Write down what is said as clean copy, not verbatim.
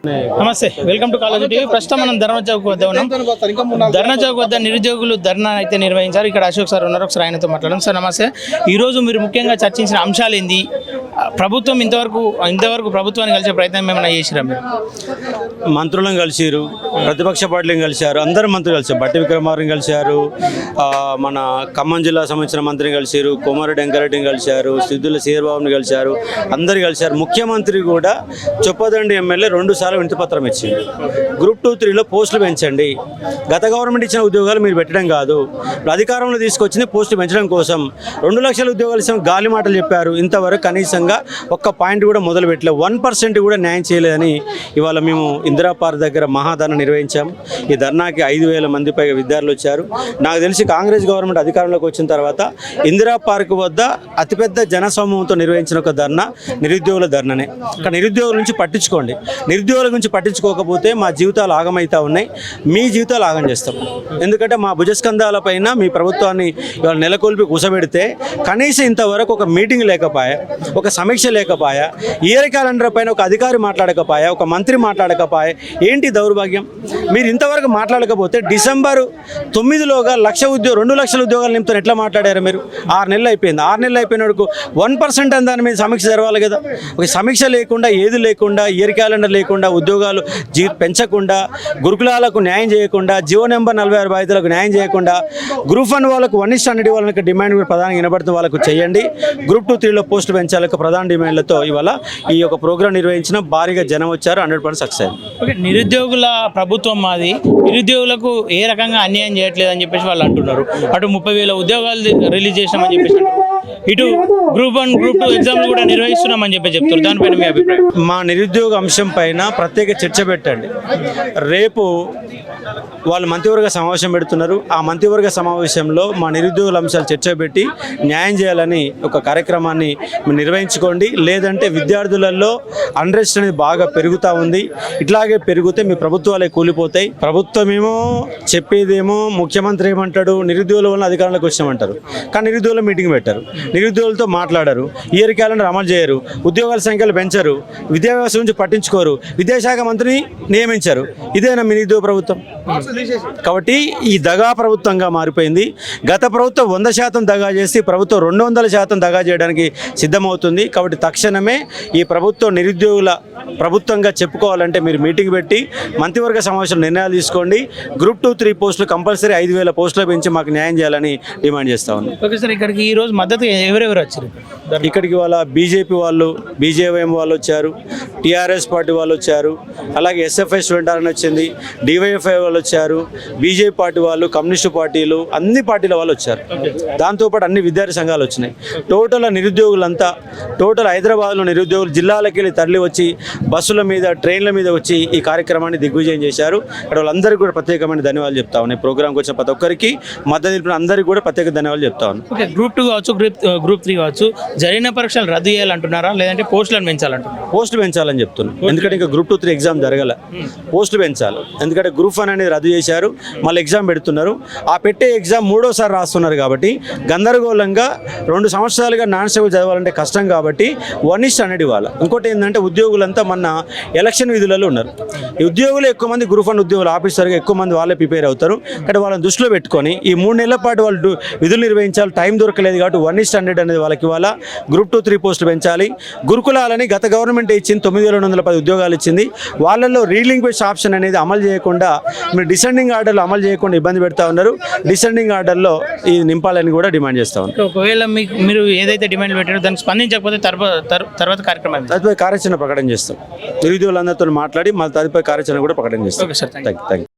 నమస్తే, welcome to college TV. ప్రస్తుతం మనం ధర్నా చౌక్ వద్ద ఉన్నాం. ధర్నా చౌక్ వద్ద నిరుద్యోగులు ధర్నా అయితే నిర్వహించారు. ఇక్కడ అశోక్ సార్ ఉన్నారు, ఒకసారి ఆయనతో మాట్లాడడం. సార్ నమస్తే. ఈరోజు మీరు ముఖ్యంగా చర్చించిన అంశాలు ఏంది? ప్రభుత్వం ఇంతవరకు ప్రభుత్వాన్ని కలిసే ప్రయత్నం ఏమైనా చేసిరా? మీరు మంత్రులను కలిసారు, ప్రతిపక్ష పార్టీలను కలిశారు, అందరు మంత్రులు కలిసారు. బట్టి విక్రమార్కని కలిశారు, మన ఖమ్మం జిల్లా సంబంధించిన మంత్రిని కలిసారు, కోమారెడ్డి వెంకరెడ్డిని కలిశారు, సిద్ధుల శ్రీబాబుని కలిశారు, అందరు కలిశారు. ముఖ్యమంత్రి కూడా చొప్పదండి ఎమ్మెల్యే 2 సార్లు వినతిపత్రం ఇచ్చింది. గ్రూప్ 2, 3లో పోస్టులు పెంచండి. గత గవర్నమెంట్ ఇచ్చిన ఉద్యోగాలు మీరు పెట్టడం కాదు, అధికారంలో తీసుకొచ్చింది పోస్టులు పెంచడం కోసం. 2 లక్షల ఉద్యోగాలు ఇస్తాం గాలి మాటలు చెప్పారు. ఇంతవరకు కనీసంగా ఒక్క పాయింట్ కూడా మొదలు పెట్టలేదు. 1% కూడా న్యాయం చేయలేదని ఇవాళ మేము ఇందిరా పార్క్ దగ్గర మహాధర్నా నిర్వహించాము. ఈ ధర్నాకి 5,000 మంది పైగా విద్యార్థులు వచ్చారు. నాకు తెలిసి కాంగ్రెస్ గవర్నమెంట్ అధికారంలోకి వచ్చిన తర్వాత ఇందిరా పార్క్ వద్ద అతిపెద్ద జనసమూహంతో నిర్వహించిన ఒక ధర్నా నిరుద్యోగుల ధర్నానే. కానీ నిరుద్యోగుల నుంచి పట్టించుకోండి. నిరుద్యోగుల గురించి పట్టించుకోకపోతే మా జీవితాలు ఆగమవుతా ఉన్నాయి, మీ జీవితాలు ఆగం చేస్తాం. ఎందుకంటే మా భుజస్కంధాల పైన మీ ప్రభుత్వాన్ని ఇవాళ నెలకొల్పి కూసబెడితే కనీసం ఇంతవరకు ఒక మీటింగ్ లేకపోయా, ఒక సమీక్ష లేకపోయా, ఇయర్ క్యాలెండర్ పైన ఒక అధికారి మాట్లాడకపోయా, ఒక మంత్రి మాట్లాడకపోయా. ఏంటి దౌర్భాగ్యం? మీరు ఇంతవరకు మాట్లాడకపోతే డిసెంబర్ 9లోగా 2 లక్షల ఉద్యోగాలు నింపుతారు. ఎట్లా మాట్లాడారు మీరు? 6 నెలలు అయిపోయింది. 6 నెలలు అయిపోయినకు 1% అని దాని మీద సమీక్ష జరగాలి కదా. ఒక సమీక్ష లేకుండా, ఏది లేకుండా, ఇయర్ క్యాలెండర్ లేకుండా, ఉద్యోగాలు పెంచకుండా, గురుకులాలకు న్యాయం చేయకుండా, జియో నెంబర్ 46 బాధితులకు న్యాయం చేయకుండా, గ్రూప్ 1 వాళ్ళకు 1:100 వాళ్ళకి డిమాండ్ ప్రధానంగా వినబడుతున్న వాళ్ళకు చేయండి. గ్రూప్ 2, 3లో పోస్టులు పెంచాలకు ప్రధాన డిమాండ్లతో ఇవాళ ఈ యొక్క ప్రోగ్రాం నిర్వహించిన భారీగా జనం వచ్చారు. 100% సక్సెస్ అయింది. ఓకే, నిరుద్యోగుల ప్రభుత్వం మాది, నిరుద్యోగులకు ఏ రకంగా అన్యాయం చేయట్లేదు అని చెప్పేసి వాళ్ళు అంటున్నారు. అటు 30,000 ఉద్యోగాలు రిలీజ్ చేసినామని చెప్పేసి, ఇటు గ్రూప్ 1, గ్రూప్ 2 ఎగ్జామ్లు కూడా నిర్వహిస్తున్నామని చెప్తారు. దానిపైన మీ అభిప్రాయం? మా నిరుద్యోగ అంశం పైన ప్రత్యేక చర్చ పెట్టండి. రేపు వాళ్ళు మంత్రివర్గ సమావేశం పెడుతున్నారు. ఆ మంత్రివర్గ సమావేశంలో మా నిరుద్యోగుల అంశాలు చర్చ పెట్టి న్యాయం చేయాలని ఒక కార్యక్రమాన్ని నిర్వహించుకోండి. లేదంటే విద్యార్థులలో అన్రెస్ట్ అనేది బాగా పెరుగుతూ ఉంది. ఇట్లాగే పెరిగితే మీ ప్రభుత్వాలే కూలిపోతాయి. ప్రభుత్వమేమో చెప్పేదేమో, ముఖ్యమంత్రి ఏమంటాడు, నిరుద్యోగుల వల్ల అధికారంలోకి వచ్చామంటారు. కానీ నిరుద్యోగుల మీటింగ్ పెట్టారు, నిరుద్యోగులతో మాట్లాడారు, ఇయర్ క్యాలెండర్ అమలు చేయరు, ఉద్యోగాల సంఖ్యలు పెంచరు, విద్యా వ్యవస్థ గురించి పట్టించుకోరు, విద్యాశాఖ మంత్రిని నియమించారు. ఇదేనా మీ నిరుద్యోగ ప్రభుత్వం? కాబట్టి ఈ దగా ప్రభుత్వంగా మారిపోయింది. గత ప్రభుత్వం 100% దగా చేసి ప్రభుత్వం 200% దగా చేయడానికి సిద్ధమవుతుంది. కాబట్టి తక్షణమే ఈ ప్రభుత్వం నిరుద్యోగుల ప్రభుత్వంగా చెప్పుకోవాలంటే మీరు మీటింగ్ పెట్టి మంత్రివర్గ సమావేశంలో నిర్ణయాలు తీసుకోండి. గ్రూప్ 2, 3 పోస్టులు కంపల్సరీ 5,000 పోస్టులు పెంచి మాకు న్యాయం చేయాలని డిమాండ్ చేస్తా ఉన్నాం. ఓకే సార్, ఇక్కడికి ఈరోజు మద్దతు ఎవరెవరు వచ్చారు? ఇక్కడికి వాళ్ళ బీజేపీ వాళ్ళు, బీజేవైఎం వాళ్ళు వచ్చారు, టీఆర్ఎస్ పార్టీ వాళ్ళు వచ్చారు, అలాగే ఎస్ఎఫ్ఐ స్టూడెంట్ అని వచ్చింది, డివైఎఫ్ఐ వాళ్ళు వచ్చారు, బీజేపీ పార్టీ వాళ్ళు, కమ్యూనిస్టు పార్టీలు, అన్ని పార్టీల వాళ్ళు వచ్చారు. దాంతోపాటు అన్ని విద్యార్థి సంఘాలు వచ్చినాయి. టోటల్ నిరుద్యోగులంతా, టోటల్ హైదరాబాద్లో నిరుద్యోగులు జిల్లాలకు వెళ్ళి తరలి వచ్చి బస్సుల మీద, ట్రైన్ల మీద వచ్చి ఈ కార్యక్రమాన్ని దిగ్విజయం చేశారు. అక్కడ వాళ్ళందరికీ కూడా ప్రత్యేకమైన ధన్యవాదాలు చెప్తా ఉన్నాయి. ప్రోగ్రాంకి వచ్చిన ప్రతి ఒక్కరికి, మద్దతు తెలిపిన అందరికీ కూడా ప్రత్యేక ధన్యవాదాలు చెప్తా ఉన్నాను. ఓకే, గ్రూప్ 2 కావచ్చు, గ్రూప్ 3 కావచ్చు, జరిగిన పరీక్షలు రద్దు చేయాలంటున్నారా, లేదంటే పోస్టులను పెంచాలంటున్నారా? పోస్టులు పెంచాలని చెప్తున్నాను. ఎందుకంటే ఇంకా గ్రూప్ 2, 3 ఎగ్జామ్ జరగల, పోస్టులు పెంచాలి. ఎందుకంటే గ్రూప్ 1 అనేది రద్దు చేశారు, మళ్ళీ ఎగ్జామ్ పెడుతున్నారు. ఆ పెట్టే ఎగ్జామ్ 3వసారి రాస్తున్నారు. కాబట్టి గందరగోళంగా 2 సంవత్సరాలుగా నాన్ స్టాప్ చదవాలంటే కష్టం. కాబట్టి 1:100 ఇవ్వాలి. ఇంకోటి ఏంటంటే ఉద్యోగులంతా మొన్న ఎలక్షన్ విధులలో ఉన్నారు. ఈ ఉద్యోగులు ఎక్కువ మంది గ్రూప్ 1 ఉద్యోగులు ఆఫీసర్గా ఎక్కువ మంది వాళ్ళే ప్రిపేర్ అవుతారు. కానీ వాళ్ళని దృష్టిలో పెట్టుకొని ఈ 3 నెలల పాటు వాళ్ళు విధులు నిర్వహించాలి. టైం దొరకలేదు కాబట్టి 1:100 అనేది వాళ్ళకి ఇవ్వాలా. గ్రూప్ 2, 3 పోస్టులు పెంచాలి. గురుకులాలని గత గవర్నమెంట్ ఇచ్చింది 9,210 ఉద్యోగాలు ఇచ్చింది. వాళ్ళల్లో రీలింక్వేజ్ ఆప్షన్ అనేది అమలు చేయకుండా, మీరు డిసెండింగ్ ఆర్డర్లో అమలు చేయకుండా ఇబ్బంది పెడతా ఉన్నారు. డిసెండింగ్ ఆర్డర్లో ఇది నింపాలని కూడా డిమాండ్ చేస్తా ఉన్నారు. ఒకవేళ మీరు ఏదైతే డిమాండ్ పెట్టారో దానికి స్పందించకపోతే తర్వాత కార్యక్రమం, తదుపరి కార్యాచరణ ప్రకటన చేస్తాం. నిరుద్యోగులందరితో మాట్లాడి మా తదుపరి కార్యాచరణ కూడా ప్రకటన చేస్తాం. Okay sir, thank you.